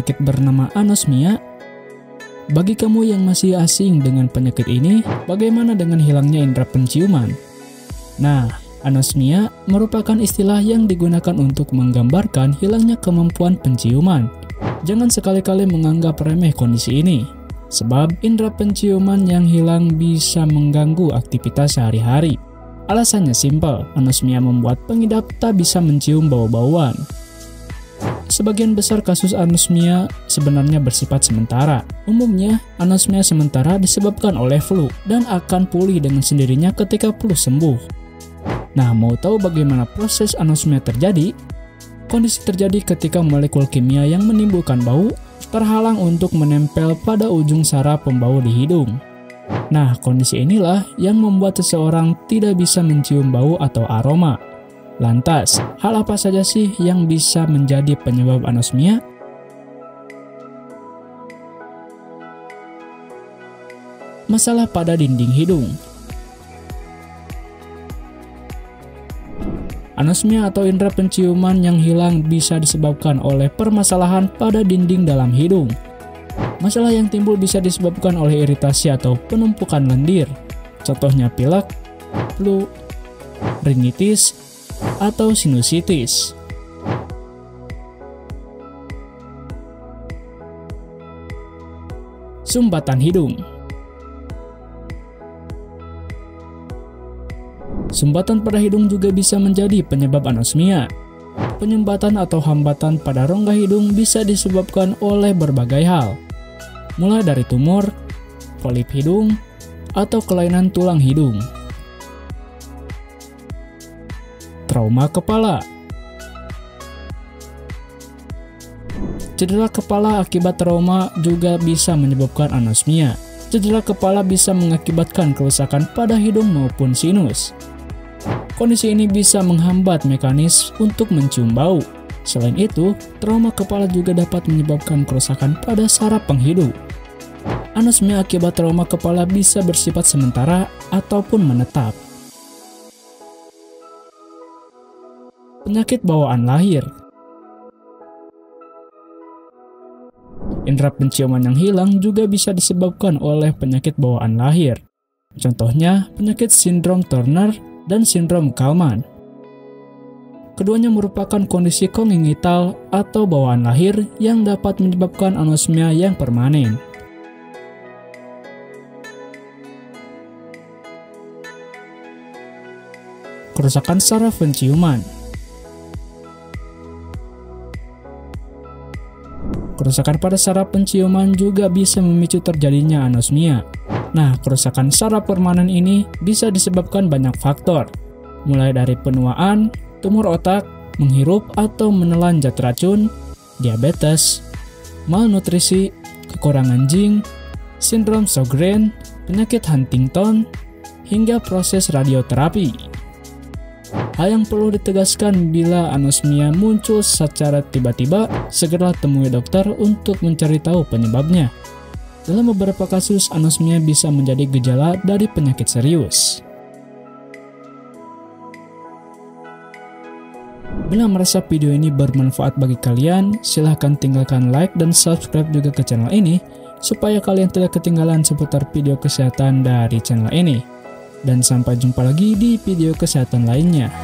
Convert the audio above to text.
penyakit bernama anosmia? Bagi kamu yang masih asing dengan penyakit ini, bagaimana dengan hilangnya indera penciuman? Nah, anosmia merupakan istilah yang digunakan untuk menggambarkan hilangnya kemampuan penciuman. Jangan sekali-kali menganggap remeh kondisi ini, sebab indera penciuman yang hilang bisa mengganggu aktivitas sehari-hari. Alasannya simpel, anosmia membuat pengidap tak bisa mencium bau-bauan. Sebagian besar kasus anosmia sebenarnya bersifat sementara. Umumnya, anosmia sementara disebabkan oleh flu dan akan pulih dengan sendirinya ketika flu sembuh. Nah, mau tahu bagaimana proses anosmia terjadi? Kondisi terjadi ketika molekul kimia yang menimbulkan bau terhalang untuk menempel pada ujung saraf pembau di hidung. Nah, kondisi inilah yang membuat seseorang tidak bisa mencium bau atau aroma. Lantas, hal apa saja sih yang bisa menjadi penyebab anosmia? Masalah pada dinding hidung. Anosmia atau indera penciuman yang hilang bisa disebabkan oleh permasalahan pada dinding dalam hidung. Masalah yang timbul bisa disebabkan oleh iritasi atau penumpukan lendir. Contohnya pilek, flu, rinitis, atau sinusitis. Sumbatan hidung. Sumbatan pada hidung juga bisa menjadi penyebab anosmia. Penyumbatan atau hambatan pada rongga hidung bisa disebabkan oleh berbagai hal, mulai dari tumor, polip hidung, atau kelainan tulang hidung. Trauma kepala. Cedera kepala akibat trauma juga bisa menyebabkan anosmia. Cedera kepala bisa mengakibatkan kerusakan pada hidung maupun sinus. Kondisi ini bisa menghambat mekanisme untuk mencium bau. Selain itu, trauma kepala juga dapat menyebabkan kerusakan pada saraf penghidup. Anosmia akibat trauma kepala bisa bersifat sementara ataupun menetap. Penyakit bawaan lahir. Indera penciuman yang hilang juga bisa disebabkan oleh penyakit bawaan lahir. Contohnya, penyakit sindrom Turner dan sindrom Kallman. Keduanya merupakan kondisi kongenital atau bawaan lahir yang dapat menyebabkan anosmia yang permanen. Kerusakan saraf penciuman. Kerusakan pada saraf penciuman juga bisa memicu terjadinya anosmia. Nah, kerusakan saraf permanen ini bisa disebabkan banyak faktor, mulai dari penuaan, tumor otak, menghirup atau menelan zat racun, diabetes, malnutrisi, kekurangan zinc, sindrom Sjogren, penyakit Huntington, hingga proses radioterapi. Hal yang perlu ditegaskan bila anosmia muncul secara tiba-tiba, segera temui dokter untuk mencari tahu penyebabnya. Dalam beberapa kasus, anosmia bisa menjadi gejala dari penyakit serius. Bila merasa video ini bermanfaat bagi kalian, silahkan tinggalkan like dan subscribe juga ke channel ini, supaya kalian tidak ketinggalan seputar video kesehatan dari channel ini. Dan sampai jumpa lagi di video kesehatan lainnya.